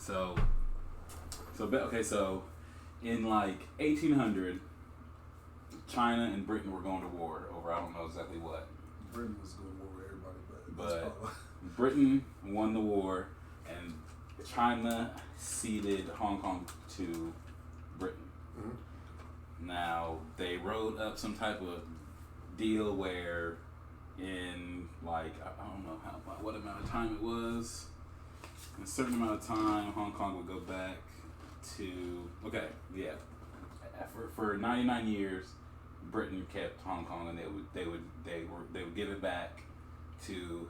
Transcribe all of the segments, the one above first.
So in like 1800, China and Britain were going to war over I don't know exactly what. Britain was going to war with everybody, but Britain won the war, and China ceded Hong Kong to Britain. Mm-hmm. Now they wrote up some type of deal where, in like I don't know what amount of time it was, in a certain amount of time, Hong Kong would go back to for 99 years, Britain kept Hong Kong, and they would give it back to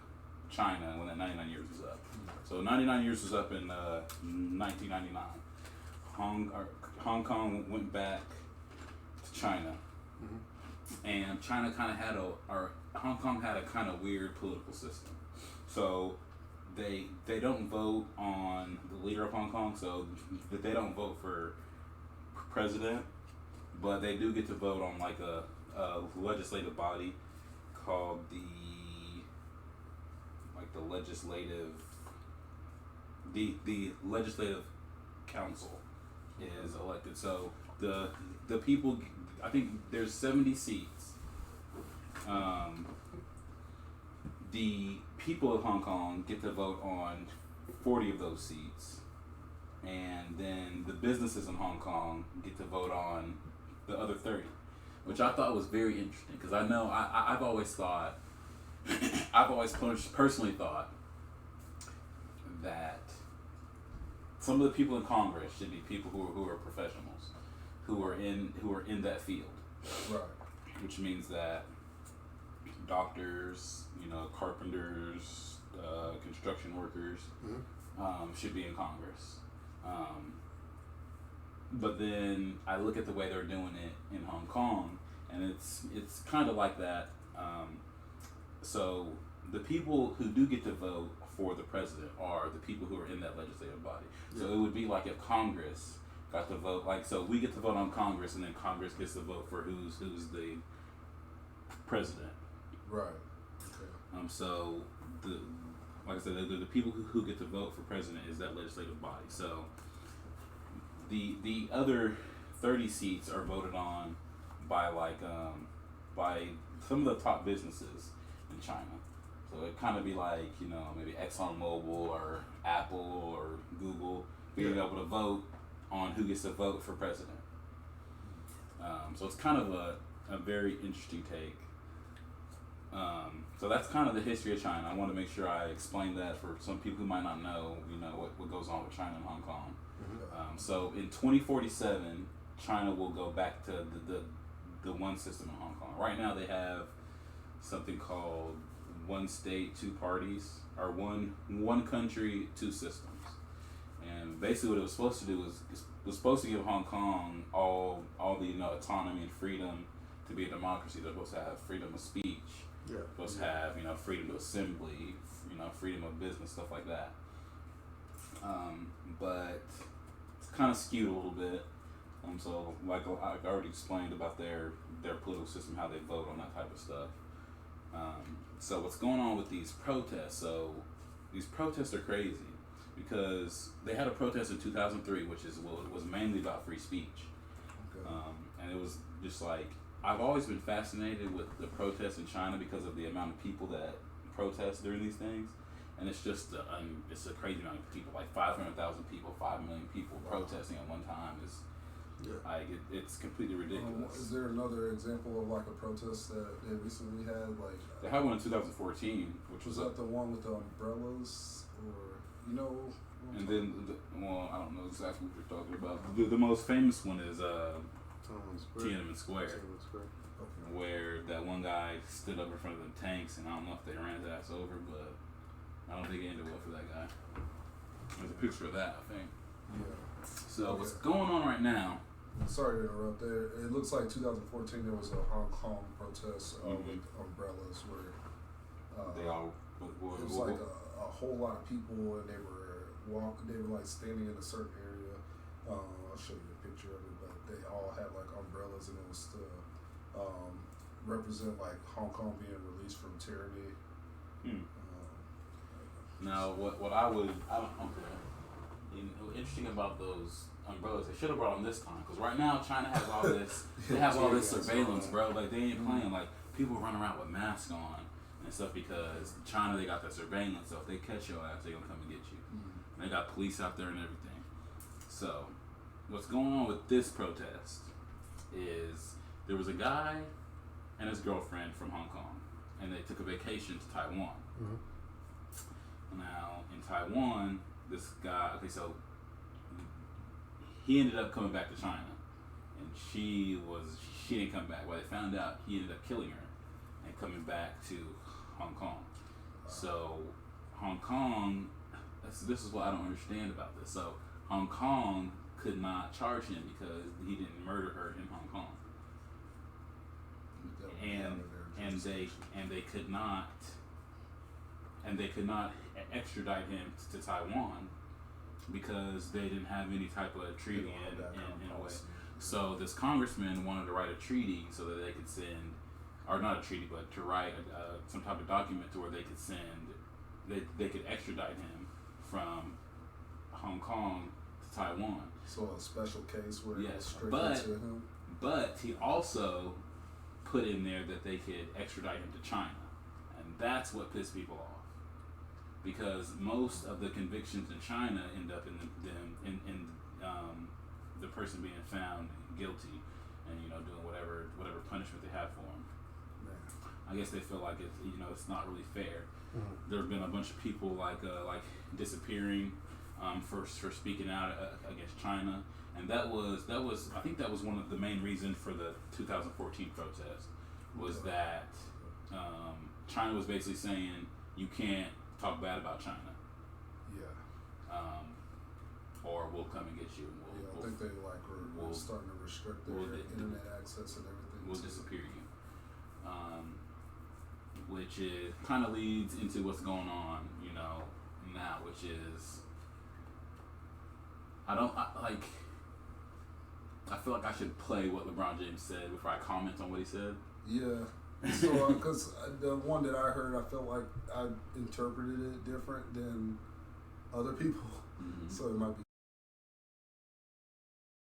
China when that 99 years was up. So 99 years was up in 1999. Hong Kong went back to China, and China kind of had Hong Kong had a kind of weird political system. So they don't vote on the leader of Hong Kong, so they don't vote for president, but they do get to vote on like a legislative body called the legislative council is elected. So the people, I think there's 70 seats. The people of Hong Kong get to vote on 40 of those seats, and then the businesses in Hong Kong get to vote on the other 30, which I thought was very interesting, because I know I've always thought, I've always personally thought that some of the people in Congress should be people who are professionals, who are in that field, right? Which means that doctors, carpenters, construction workers, should be in Congress. But then I look at the way they're doing it in Hong Kong, and it's kind of like that. So the people who do get to vote for the president are the people who are in that legislative body. Yeah. So it would be like if Congress got to vote, so we get to vote on Congress, and then Congress gets to vote for who's the president. Right. Okay. So like I said, the people who get to vote for president is that legislative body. So the other 30 seats are voted on by by some of the top businesses in China. So it kind of be like, maybe ExxonMobil or Apple or Google being able to vote on who gets to vote for president. So it's kind of a very interesting take. So that's kind of the history of China. I want to make sure I explain that for some people who might not know, what goes on with China and Hong Kong. So in 2047, China will go back to the one system in Hong Kong. Right now they have something called one state, two parties, or one country, two systems. And basically what it was supposed to do was supposed to give Hong Kong all the autonomy and freedom to be a democracy. They're supposed to have freedom of speech. Yeah. Supposed to have freedom of assembly, freedom of business, stuff like that. But it's kind of skewed a little bit. So like I already explained about their political system, how they vote on that type of stuff. So what's going on with these protests? So these protests are crazy because they had a protest in 2003, which was mainly about free speech. Okay. And it was just like, I've always been fascinated with the protests in China because of the amount of people that protest during these things. And it's just it's a crazy amount of people, like 500,000 people, 5 million people protesting at one time. It's completely ridiculous. Is there another example of like a protest that they recently had? They had one in 2014, which was that the one with the umbrellas, or And then, I don't know exactly what you're talking about. The most famous one is Tiananmen Square, where that one guy stood up in front of the tanks, and I don't know if they ran his ass over, but I don't think it ended well for that guy. There's a picture of that, I think. Yeah. So what's going on right now? Sorry to interrupt there. It looks like 2014 there was a Hong Kong protest with umbrellas where they all. It was like a whole lot of people, and they were like standing in a certain area. I'll show you a picture of it, but they all had like umbrellas, and it was to represent like Hong Kong being released from tyranny. Now, what I would, I don't know. You know, interesting about those umbrellas. They should have brought them this time, because right now China has all this. They have all this surveillance, bro. Like they ain't playing. Like people run around with masks on and stuff because China, they got that surveillance. So if they catch your ass, they gonna come and get you. And they got police out there and everything. So what's going on with this protest is there was a guy and his girlfriend from Hong Kong, and they took a vacation to Taiwan. Now in Taiwan, this guy, so he ended up coming back to China, and she didn't come back. Well, they found out, he ended up killing her and coming back to Hong Kong. So Hong Kong, this is what I don't understand about this. So Hong Kong could not charge him because he didn't murder her in Hong Kong, and they could not extradite him to Taiwan because they didn't have any type of treaty in a way. So this congressman wanted to write a treaty so that they could send, or not a treaty, but to write some type of document to where they could send, they could extradite him from Hong Kong to Taiwan. So a special case where yes, strictly to him. But he also put in there that they could extradite him to China, and that's what pissed people off. Because most of the convictions in China end up in the person being found guilty, and doing whatever punishment they have for him. Man. I guess they feel like it's not really fair. There have been a bunch of people like disappearing for speaking out against China, and that was I think that was one of the main reasons for the 2014 protest was that China was basically saying you can't talk bad about China. Yeah. Or we'll come and get you. I think they were starting to restrict their internet access and everything. We'll disappear you. Which is kind of leads into what's going on, now, which is I feel like I should play what LeBron James said before I comment on what he said. Yeah. So, because the one that I heard, I felt like I interpreted it different than other people. So it might be